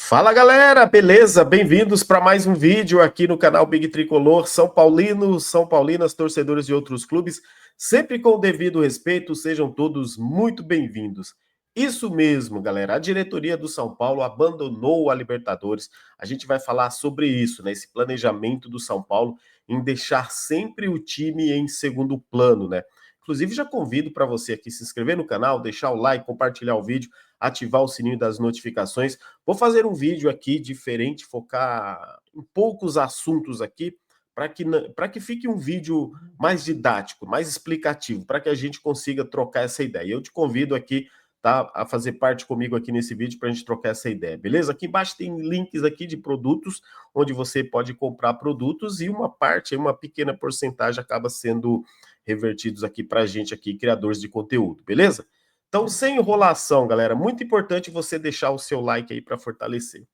Fala galera, beleza? Bem-vindos para mais um vídeo aqui no canal Big Tricolor. São Paulinos, São Paulinas, torcedores de outros clubes, sempre com o devido respeito, sejam todos muito bem-vindos. Isso mesmo, galera, a diretoria do São Paulo abandonou a Libertadores. A gente vai falar sobre isso, né? Esse planejamento do São Paulo em deixar sempre o time em segundo plano, né? Inclusive, já convido para você aqui se inscrever no canal, deixar o like, compartilhar o vídeo, ativar o sininho das notificações. Vou fazer um vídeo aqui diferente, focar em poucos assuntos aqui, para que fique um vídeo mais didático, mais explicativo, para que a gente consiga trocar essa ideia. Eu te convido aqui, tá, a fazer parte comigo aqui nesse vídeo para a gente trocar essa ideia, beleza? Aqui embaixo tem links aqui de produtos, onde você pode comprar produtos e uma parte, uma pequena porcentagem acaba sendo revertidos aqui para a gente aqui, criadores de conteúdo, beleza? Então, sem enrolação, galera, muito importante você deixar o seu like aí para fortalecer.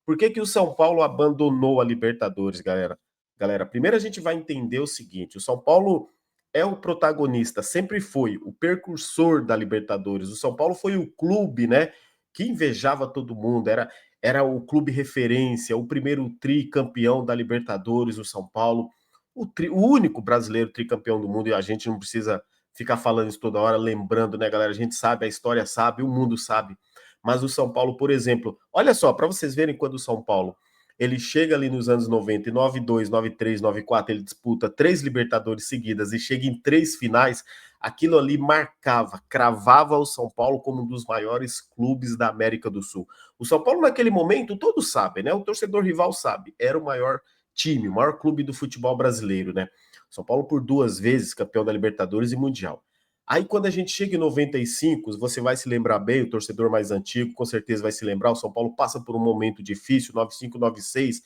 Por que que o São Paulo abandonou a Libertadores, galera? Galera, primeiro a gente vai entender o seguinte, o São Paulo é o protagonista, sempre foi o precursor da Libertadores. O São Paulo foi o clube, né, que invejava todo mundo, era o clube referência, o primeiro tricampeão da Libertadores, o São Paulo, o único brasileiro tricampeão do mundo, e a gente não precisa ficar falando isso toda hora, lembrando, né, galera? A gente sabe, a história sabe, o mundo sabe. Mas o São Paulo, por exemplo, olha só, para vocês verem quando o São Paulo ele chega ali nos anos 90, em 92, 93, 94, ele disputa 3 Libertadores seguidas e chega em 3 finais, aquilo ali marcava, cravava o São Paulo como um dos maiores clubes da América do Sul. O São Paulo, naquele momento, todos sabem, né? O torcedor rival sabe, era o maior time, o maior clube do futebol brasileiro, né? São Paulo por 2 vezes campeão da Libertadores e Mundial. Aí quando a gente chega em 95, você vai se lembrar bem, o torcedor mais antigo com certeza vai se lembrar, o São Paulo passa por um momento difícil, 95, 96,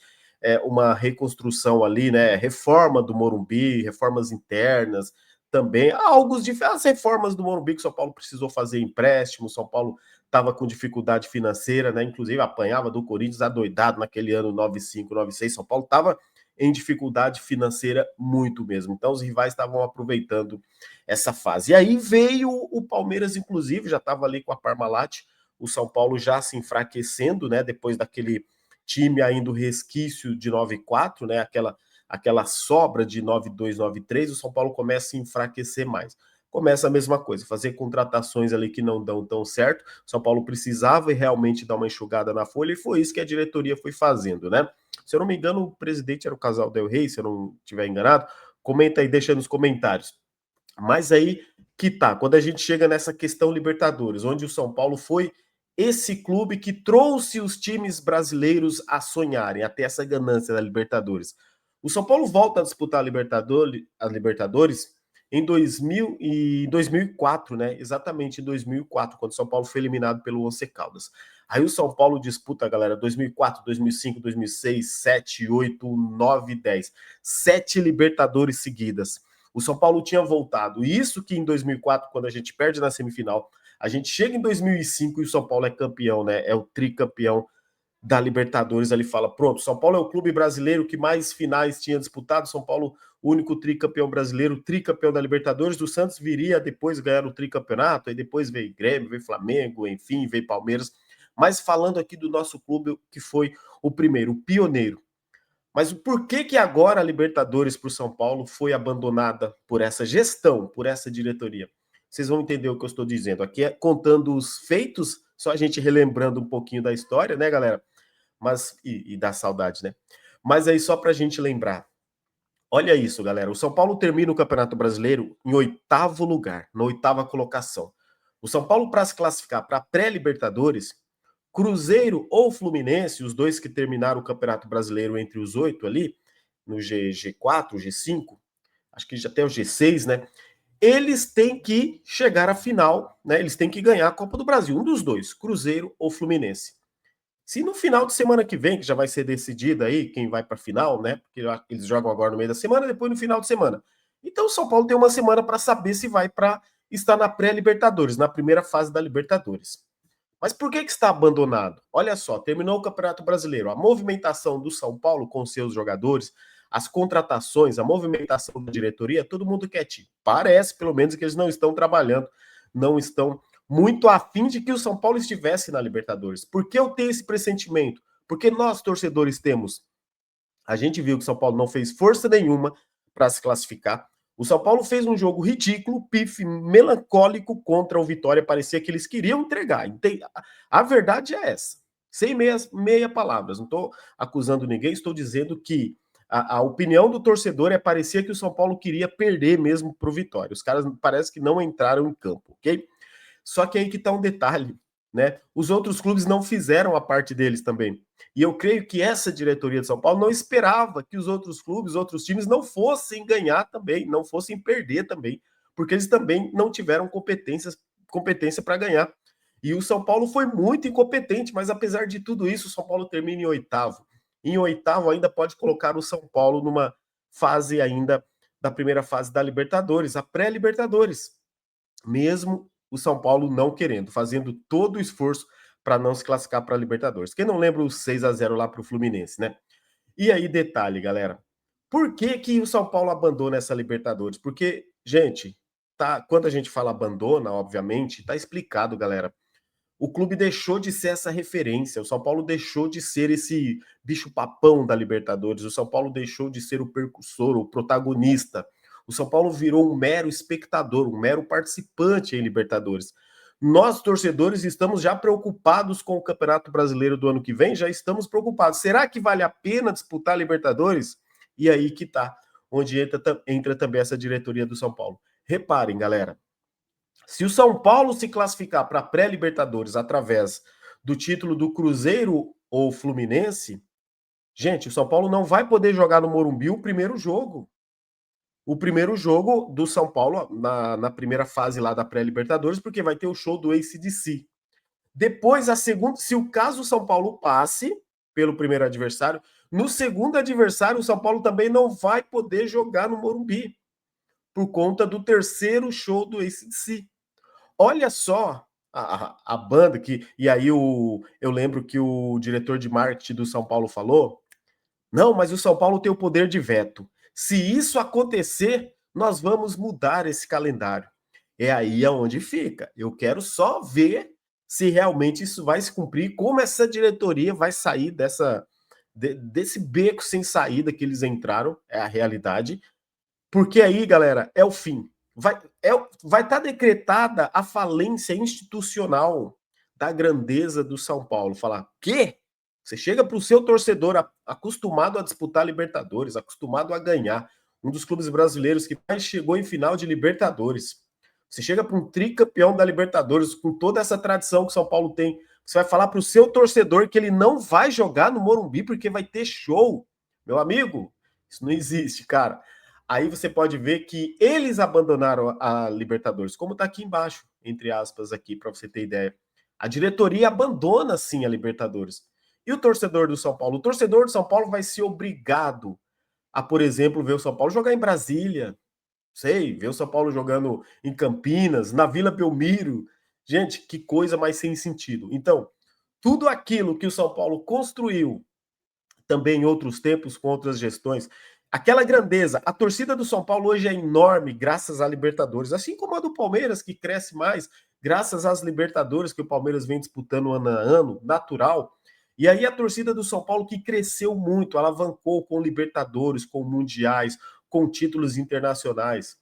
uma reconstrução ali, né, reforma do Morumbi, reformas internas também, as reformas do Morumbi que o São Paulo precisou fazer empréstimo, o São Paulo estava com dificuldade financeira, né, inclusive apanhava do Corinthians adoidado naquele ano 95, 96, São Paulo estava em dificuldade financeira muito mesmo, então os rivais estavam aproveitando essa fase. E aí veio o Palmeiras, inclusive, já estava ali com a Parmalat, o São Paulo já se enfraquecendo, né? Depois daquele time ainda o resquício de 94, né? Aquela sobra de 92, 93, o São Paulo começa a se enfraquecer mais. Começa a mesma coisa, fazer contratações ali que não dão tão certo. O São Paulo precisava realmente dar uma enxugada na folha e foi isso que a diretoria foi fazendo, né? Se eu não me engano, o presidente era o Casal Del Rey, se eu não estiver enganado. Comenta aí, deixa nos comentários. Mas aí que tá, quando a gente chega nessa questão Libertadores, onde o São Paulo foi esse clube que trouxe os times brasileiros a sonharem, a ter essa ganância da Libertadores. O São Paulo volta a disputar a Libertadores em 2004, né? Exatamente em 2004, quando o São Paulo foi eliminado pelo Once Caldas. Aí o São Paulo disputa, galera, 2004, 2005, 2006, 7, 8, 9, 10. 7 Libertadores seguidas. O São Paulo tinha voltado. Isso que em 2004, quando a gente perde na semifinal, a gente chega em 2005 e o São Paulo é campeão, né? É o tricampeão da Libertadores. Ali fala, pronto, São Paulo é o clube brasileiro que mais finais tinha disputado. São Paulo, o único tricampeão brasileiro, tricampeão da Libertadores. O Santos viria depois ganhar o tricampeonato, aí depois veio Grêmio, veio Flamengo, enfim, veio Palmeiras. Mas falando aqui do nosso clube, que foi o primeiro, o pioneiro. Mas por que que agora a Libertadores para o São Paulo foi abandonada por essa gestão, por essa diretoria? Vocês vão entender o que eu estou dizendo. Aqui é contando os feitos, só a gente relembrando um pouquinho da história, né, galera? Mas e da saudade, né? Mas aí só para a gente lembrar. Olha isso, galera. O São Paulo termina o Campeonato Brasileiro em 8º lugar, na 8ª colocação. O São Paulo, para se classificar para a pré-Libertadores, Cruzeiro ou Fluminense, os dois que terminaram o Campeonato Brasileiro entre os 8 ali, no G4, G5, acho que já até o G6, né? Eles têm que chegar à final, né? Eles têm que ganhar a Copa do Brasil, um dos dois, Cruzeiro ou Fluminense. Se no final de semana que vem, que já vai ser decidido aí quem vai para a final, né? Porque eles jogam agora no meio da semana, depois no final de semana. Então o São Paulo tem uma semana para saber se vai para estar na pré-Libertadores, na primeira fase da Libertadores. Mas por que está abandonado? Olha só, terminou o Campeonato Brasileiro. A movimentação do São Paulo com seus jogadores, as contratações, a movimentação da diretoria, todo mundo quietinho. Parece, pelo menos, que eles não estão trabalhando, não estão muito afim de que o São Paulo estivesse na Libertadores. Por que eu tenho esse pressentimento? Porque nós, torcedores, temos... A gente viu que o São Paulo não fez força nenhuma para se classificar. O São Paulo fez um jogo ridículo, pife, melancólico contra o Vitória. Parecia que eles queriam entregar. A verdade é essa. Sem meia palavras. Não estou acusando ninguém, estou dizendo que a opinião do torcedor parecia que o São Paulo queria perder mesmo para o Vitória. Os caras parece que não entraram em campo, ok? Só que aí que está um detalhe, né? Os outros clubes não fizeram a parte deles também. E eu creio que essa diretoria de São Paulo não esperava que os outros clubes, outros times não fossem ganhar também, não fossem perder também, porque eles também não tiveram competência para ganhar. E o São Paulo foi muito incompetente, mas apesar de tudo isso, o São Paulo termina em oitavo. Em oitavo ainda pode colocar o São Paulo numa fase ainda da primeira fase da Libertadores, a pré-Libertadores. Mesmo o São Paulo não querendo, fazendo todo o esforço para não se classificar para a Libertadores. Quem não lembra o 6-0 lá para o Fluminense, né? E aí, detalhe, galera. Por que que o São Paulo abandona essa Libertadores? Porque, gente, quando a gente fala abandona, obviamente, tá explicado, galera. O clube deixou de ser essa referência, o São Paulo deixou de ser esse bicho-papão da Libertadores, o São Paulo deixou de ser o percussor, o protagonista. O São Paulo virou um mero espectador, um mero participante em Libertadores. Nós, torcedores, estamos já preocupados com o Campeonato Brasileiro do ano que vem, já estamos preocupados. Será que vale a pena disputar a Libertadores? E aí que tá, onde entra também essa diretoria do São Paulo. Reparem, galera, se o São Paulo se classificar para a pré-Libertadores através do título do Cruzeiro ou Fluminense, gente, o São Paulo não vai poder jogar no Morumbi o primeiro jogo. O primeiro jogo do São Paulo na primeira fase lá da pré-Libertadores, porque vai ter o show do AC/DC. Depois, a segunda, se o caso o São Paulo passe pelo primeiro adversário, no segundo adversário, o São Paulo também não vai poder jogar no Morumbi, por conta do terceiro show do AC/DC. Olha só a banda que. E aí eu lembro que o diretor de marketing do São Paulo falou: não, mas o São Paulo tem o poder de veto. Se isso acontecer, nós vamos mudar esse calendário. É aí aonde fica. Eu quero só ver se realmente isso vai se cumprir, como essa diretoria vai sair desse beco sem saída que eles entraram, é a realidade. Porque aí, galera, é o fim. Vai estar decretada a falência institucional da grandeza do São Paulo. Falar, quê? Você chega para o seu torcedor acostumado a disputar Libertadores, acostumado a ganhar, um dos clubes brasileiros que mais chegou em final de Libertadores. Você chega para um tricampeão da Libertadores, com toda essa tradição que o São Paulo tem. Você vai falar para o seu torcedor que ele não vai jogar no Morumbi porque vai ter show. Meu amigo, isso não existe, cara. Aí você pode ver que eles abandonaram a Libertadores, como está aqui embaixo, entre aspas, aqui, para você ter ideia. A diretoria abandona, sim, a Libertadores. E o torcedor do São Paulo? O torcedor do São Paulo vai ser obrigado a, por exemplo, ver o São Paulo jogar em Brasília, sei, ver o São Paulo jogando em Campinas, na Vila Belmiro. Gente, que coisa mais sem sentido. Então, tudo aquilo que o São Paulo construiu também em outros tempos, com outras gestões. Aquela grandeza, a torcida do São Paulo hoje é enorme, graças à Libertadores, assim como a do Palmeiras, que cresce mais, graças às Libertadores que o Palmeiras vem disputando ano a ano, natural. E aí a torcida do São Paulo que cresceu muito, alavancou com Libertadores, com Mundiais, com títulos internacionais.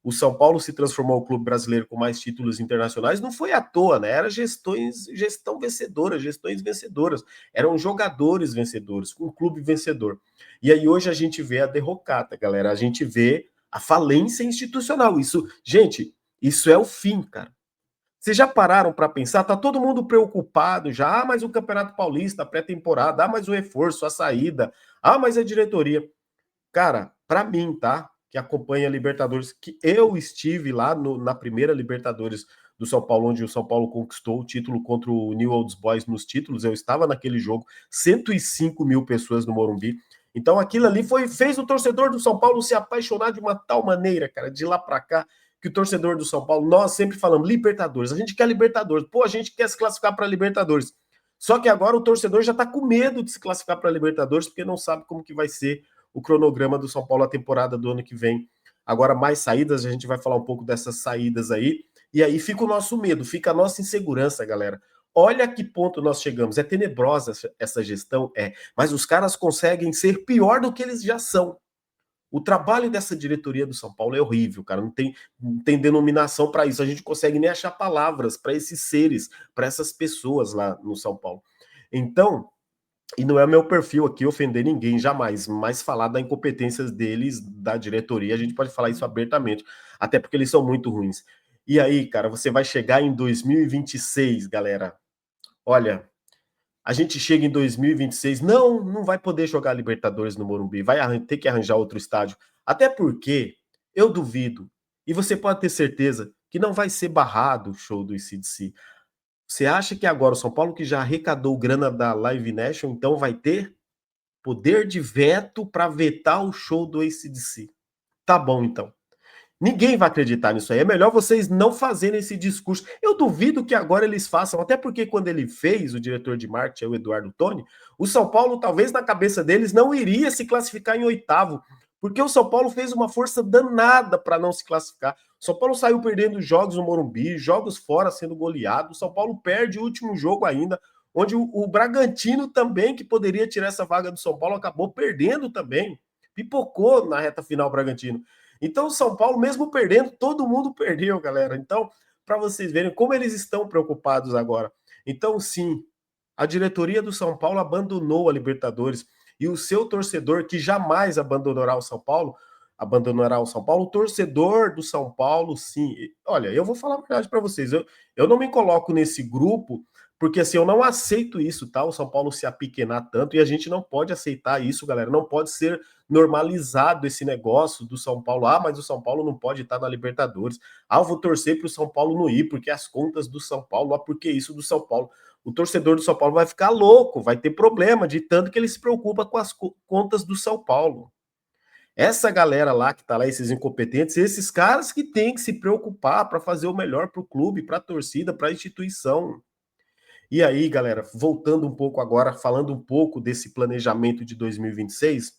O São Paulo se transformou o clube brasileiro com mais títulos internacionais, não foi à toa, né? Era gestão vencedora, gestões vencedoras, eram jogadores vencedores, um clube vencedor. E aí hoje a gente vê a derrocata, galera, a gente vê a falência institucional. Isso, gente, isso é o fim, cara. Vocês já pararam para pensar? Tá todo mundo preocupado já, mas o Campeonato Paulista, a pré-temporada, mas o reforço, a saída, mas a diretoria. Cara, para mim, tá? Que acompanha a Libertadores, que eu estive lá na primeira Libertadores do São Paulo, onde o São Paulo conquistou o título contra o New Old Boys nos títulos. Eu estava naquele jogo, 105 mil pessoas no Morumbi. Então aquilo ali fez o torcedor do São Paulo se apaixonar de uma tal maneira, cara, de lá para cá, que o torcedor do São Paulo, nós sempre falamos Libertadores, a gente quer Libertadores, pô, a gente quer se classificar para Libertadores. Só que agora o torcedor já está com medo de se classificar para Libertadores, porque não sabe como que vai ser o cronograma do São Paulo a temporada do ano que vem. Agora, mais saídas, a gente vai falar um pouco dessas saídas aí. E aí fica o nosso medo, fica a nossa insegurança, galera. olha a que ponto nós chegamos. É tenebrosa essa gestão, mas os caras conseguem ser pior do que eles já são. O trabalho dessa diretoria do São Paulo é horrível, cara. Não tem denominação para isso. A gente consegue nem achar palavras para esses seres, para essas pessoas lá no São Paulo. Então, e não é meu perfil aqui ofender ninguém, jamais, mas falar da incompetência deles, da diretoria, a gente pode falar isso abertamente, até porque eles são muito ruins. E aí, cara, você vai chegar em 2026, galera. Olha, a gente chega em 2026, não vai poder jogar Libertadores no Morumbi, vai ter que arranjar outro estádio. Até porque eu duvido, e você pode ter certeza, que não vai ser barrado o show do AC/DC. Você acha que agora o São Paulo, que já arrecadou grana da Live Nation, então vai ter poder de veto para vetar o show do AC/DC? Tá bom, então. Ninguém vai acreditar nisso aí. É melhor vocês não fazerem esse discurso. Eu duvido que agora eles façam, até porque quando ele fez, o diretor de marketing, o Eduardo Toni, o São Paulo, talvez na cabeça deles, não iria se classificar em oitavo, porque o São Paulo fez uma força danada para não se classificar. O São Paulo saiu perdendo jogos no Morumbi, jogos fora sendo goleado. O São Paulo perde o último jogo ainda, onde o Bragantino também, que poderia tirar essa vaga do São Paulo, acabou perdendo também. Pipocou na reta final o Bragantino. Então, o São Paulo, mesmo perdendo, todo mundo perdeu, galera. Então, para vocês verem como eles estão preocupados agora. Então, sim, a diretoria do São Paulo abandonou a Libertadores e o seu torcedor, que jamais abandonará o São Paulo, o torcedor do São Paulo, sim. Olha, eu vou falar a verdade para vocês. Eu não me coloco nesse grupo porque assim, eu não aceito isso, tá? O São Paulo se apequenar tanto e a gente não pode aceitar isso, galera. Não pode ser normalizado esse negócio do São Paulo. Ah, mas o São Paulo não pode estar na Libertadores. Ah, eu vou torcer para o São Paulo não ir, porque as contas do São Paulo, ah, porque isso do São Paulo. O torcedor do São Paulo vai ficar louco, vai ter problema de tanto que ele se preocupa com as contas do São Paulo. Essa galera lá que tá lá, esses incompetentes, esses caras que têm que se preocupar para fazer o melhor para o clube, para a torcida, para a instituição. E aí, galera, voltando um pouco agora, falando um pouco desse planejamento de 2026,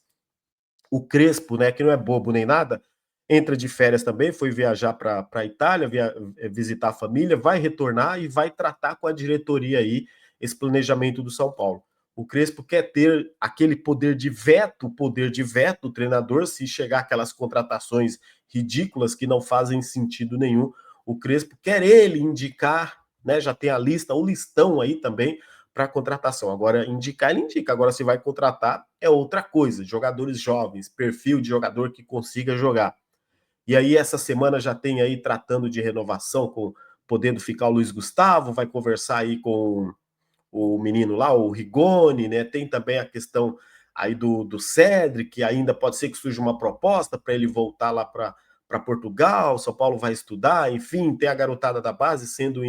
o Crespo, né, que não é bobo nem nada, entra de férias também, foi viajar para a Itália, visitar a família, vai retornar e vai tratar com a diretoria aí esse planejamento do São Paulo. O Crespo quer ter aquele poder de veto, o poder de veto do treinador, se chegar aquelas contratações ridículas que não fazem sentido nenhum. O Crespo quer ele indicar, né? Já tem a lista, o listão aí também para contratação. Agora, indicar, ele indica. Agora, se vai contratar, é outra coisa. Jogadores jovens, perfil de jogador que consiga jogar. E aí, essa semana já tem aí tratando de renovação, com podendo ficar o Luiz Gustavo, vai conversar aí com o menino lá, o Rigoni, né? Tem também a questão aí do Cedric, que ainda pode ser que surja uma proposta para ele voltar lá para Portugal. São Paulo vai estudar, enfim, tem a garotada da base sendo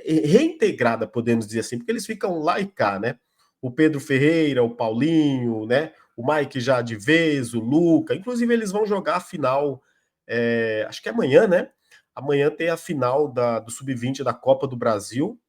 reintegrada, podemos dizer assim, porque eles ficam lá e cá, né? O Pedro Ferreira, o Paulinho, né? O Mike já de vez, o Luca, inclusive eles vão jogar a final, acho que é amanhã, né? Amanhã tem a final do Sub-20 da Copa do Brasil,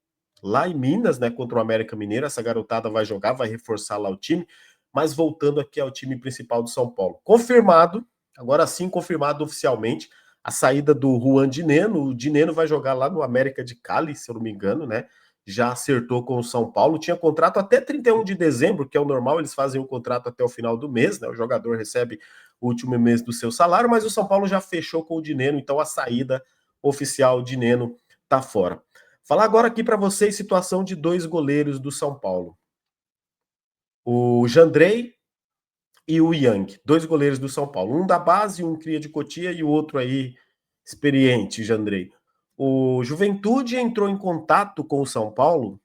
lá em Minas, né, contra o América Mineiro. Essa garotada vai jogar, vai reforçar lá o time. Mas voltando aqui ao time principal do São Paulo. Confirmado, agora sim confirmado oficialmente, a saída do Juan Dineno. O Dineno vai jogar lá no América de Cali, se eu não me engano, né? Já acertou com o São Paulo. Tinha contrato até 31 de dezembro, que é o normal, eles fazem o contrato até o final do mês, né? O jogador recebe o último mês do seu salário, mas o São Paulo já fechou com o Dineno, então a saída oficial, o Dineno tá fora. Falar agora aqui para vocês situação de dois goleiros do São Paulo. O Jandrei e o Yang, dois goleiros do São Paulo. Um da base, um cria de Cotia e o outro aí experiente, Jandrei. O Juventude entrou em contato com o São Paulo,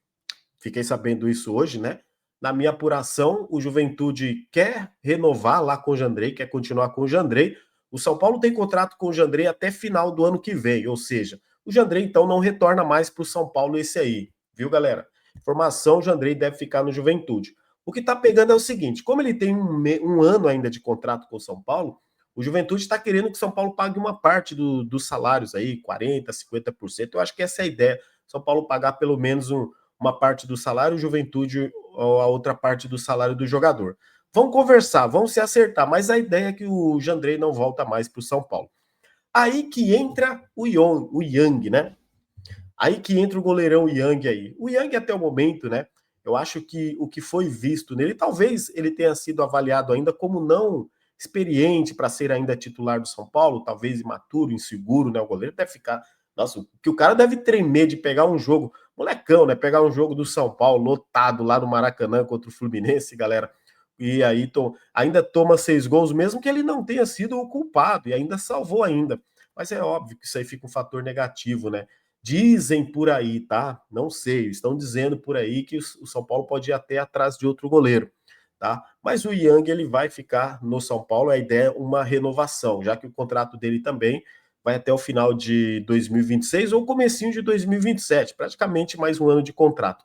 fiquei sabendo isso hoje, né? Na minha apuração, o Juventude quer renovar lá com o Jandrei, quer continuar com o Jandrei. O São Paulo tem contrato com o Jandrei até final do ano que vem, ou seja, o Jandrei então não retorna mais para o São Paulo esse aí, viu, galera? Informação, o Jandrei deve ficar no Juventude. O que tá pegando é o seguinte, como ele tem um ano ainda de contrato com o São Paulo, o Juventude está querendo que o São Paulo pague uma parte dos salários aí, 40%, 50%. Eu acho que essa é a ideia. São Paulo pagar pelo menos uma parte do salário, Juventude ou a outra parte do salário do jogador. Vão conversar, vão se acertar, mas a ideia é que o Jandrei não volta mais para o São Paulo. Aí que entra o Yang, né? Aí que entra o goleirão Yang aí. O Yang até o momento, né? Eu acho que o que foi visto nele, talvez ele tenha sido avaliado ainda como não experiente para ser ainda titular do São Paulo, talvez imaturo, inseguro, né? O goleiro deve ficar. Nossa, que o cara deve tremer de pegar um jogo, molecão, né? Pegar um jogo do São Paulo lotado lá no Maracanã contra o Fluminense, galera. E aí ainda toma 6 gols, mesmo que ele não tenha sido o culpado, e ainda salvou ainda. Mas é óbvio que isso aí fica um fator negativo, né? Dizem por aí, tá? Não sei, estão dizendo por aí que o São Paulo pode ir até atrás de outro goleiro, tá? Mas o Yang ele vai ficar no São Paulo, a ideia é uma renovação, já que o contrato dele também vai até o final de 2026 ou comecinho de 2027, praticamente mais um ano de contrato.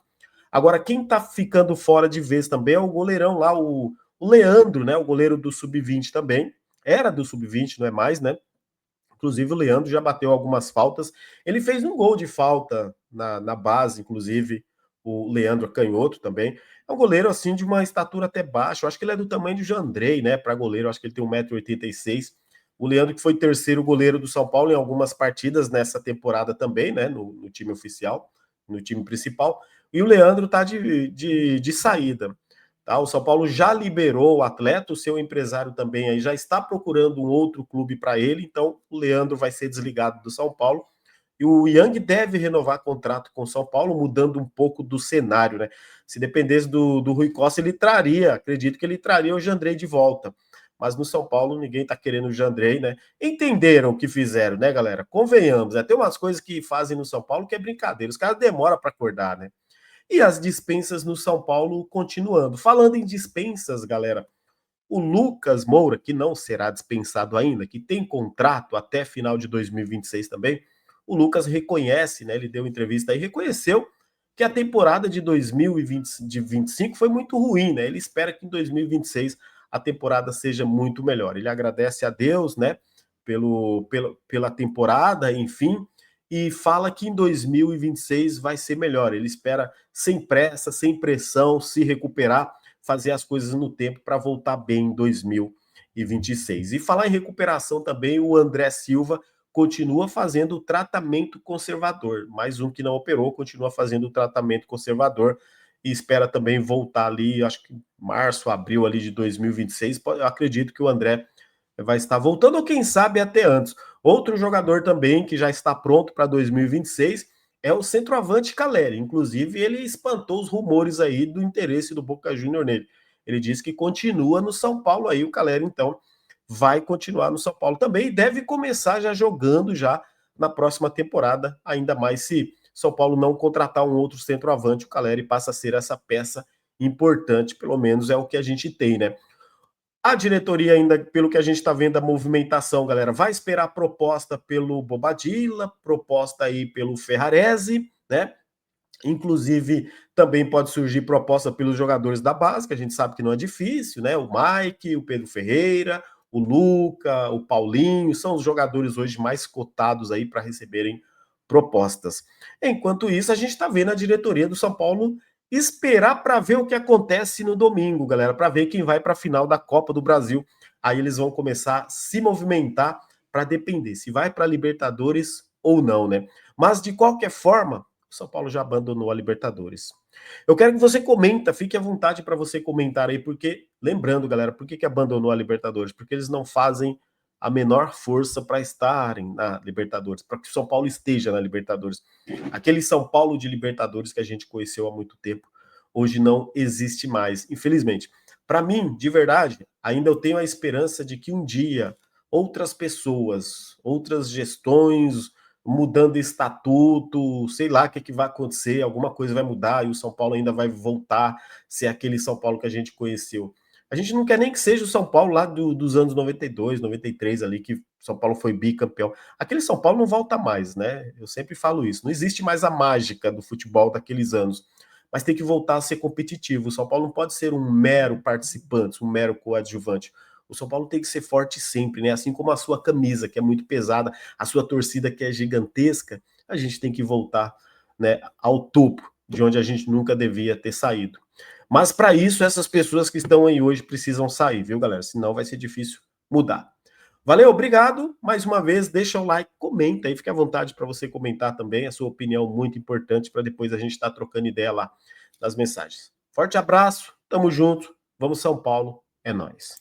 Agora, quem tá ficando fora de vez também é o goleirão lá, o Leandro, né? O goleiro do Sub-20 também. Era do Sub-20, não é mais, né? Inclusive, o Leandro já bateu algumas faltas. Ele fez um gol de falta na base, inclusive, o Leandro Canhoto também. É um goleiro, assim, de uma estatura até baixa. Eu acho que ele é do tamanho do Jandrei, né? Para goleiro, eu acho que ele tem 1,86 m. O Leandro, que foi terceiro goleiro do São Paulo em algumas partidas nessa temporada também, né? No time oficial, no time principal. E o Leandro tá de saída. Tá? O São Paulo já liberou o atleta, o seu empresário também aí já está procurando um outro clube para ele, então o Leandro vai ser desligado do São Paulo. E o Yang deve renovar contrato com o São Paulo, mudando um pouco do cenário, né? Se dependesse do Rui Costa, ele traria, acredito que ele traria o Jandrei de volta. Mas no São Paulo ninguém tá querendo o Jandrei, né? Entenderam o que fizeram, né, galera? Convenhamos, né? Tem umas coisas que fazem no São Paulo que é brincadeira. Os caras demoram para acordar, né? E as dispensas no São Paulo continuando. Falando em dispensas, galera, o Lucas Moura, que não será dispensado ainda, que tem contrato até final de 2026 também, o Lucas reconhece, né? Ele deu entrevista aí, reconheceu que a temporada de 2025 foi muito ruim, né? Ele espera que em 2026 a temporada seja muito melhor. Ele agradece a Deus, né, pela temporada, enfim, e fala que em 2026 vai ser melhor. Ele espera sem pressa, sem pressão, se recuperar, fazer as coisas no tempo para voltar bem em 2026. E falar em recuperação também, o André Silva continua fazendo o tratamento conservador. Mais um que não operou, continua fazendo o tratamento conservador e espera também voltar ali, acho que março, abril ali de 2026. Eu acredito que o André vai estar voltando, ou quem sabe até antes. Outro jogador também que já está pronto para 2026 é o centroavante Caleri. Inclusive, ele espantou os rumores aí do interesse do Boca Júnior nele. Ele disse que continua no São Paulo aí, o Caleri, então, vai continuar no São Paulo também e deve começar já jogando já na próxima temporada, ainda mais se São Paulo não contratar um outro centroavante, o Caleri passa a ser essa peça importante, pelo menos é o que a gente tem, né? A diretoria ainda, pelo que a gente está vendo a movimentação, galera, vai esperar proposta pelo Bobadilla, proposta aí pelo Ferrarese, né? Inclusive, também pode surgir proposta pelos jogadores da base, que a gente sabe que não é difícil, né? O Mike, o Pedro Ferreira, o Luca, o Paulinho, são os jogadores hoje mais cotados aí para receberem propostas. Enquanto isso, a gente está vendo a diretoria do São Paulo esperar para ver o que acontece no domingo, galera, para ver quem vai para a final da Copa do Brasil. Aí eles vão começar a se movimentar para depender se vai para a Libertadores ou não, né? Mas de qualquer forma, o São Paulo já abandonou a Libertadores. Eu quero que você comenta, fique à vontade para você comentar aí, porque, lembrando, galera, por que abandonou a Libertadores? Porque eles não fazem a menor força para estarem na Libertadores, para que o São Paulo esteja na Libertadores. Aquele São Paulo de Libertadores que a gente conheceu há muito tempo, hoje não existe mais, infelizmente. Para mim, de verdade, ainda eu tenho a esperança de que um dia outras pessoas, outras gestões, mudando estatuto, sei lá o que vai acontecer, alguma coisa vai mudar e o São Paulo ainda vai voltar a ser aquele São Paulo que a gente conheceu. A gente não quer nem que seja o São Paulo lá dos anos 92, 93 ali, que São Paulo foi bicampeão. Aquele São Paulo não volta mais, né? Eu sempre falo isso. Não existe mais a mágica do futebol daqueles anos. Mas tem que voltar a ser competitivo. O São Paulo não pode ser um mero participante, um mero coadjuvante. O São Paulo tem que ser forte sempre, né? Assim como a sua camisa, que é muito pesada, a sua torcida, que é gigantesca, a gente tem que voltar, né, ao topo, de onde a gente nunca devia ter saído. Mas para isso, essas pessoas que estão aí hoje precisam sair, viu, galera? Senão vai ser difícil mudar. Valeu, obrigado. Mais uma vez, deixa o like, comenta aí, fique à vontade para você comentar também, a sua opinião muito importante para depois a gente estar trocando ideia lá nas mensagens. Forte abraço, tamo junto, vamos São Paulo, é nóis.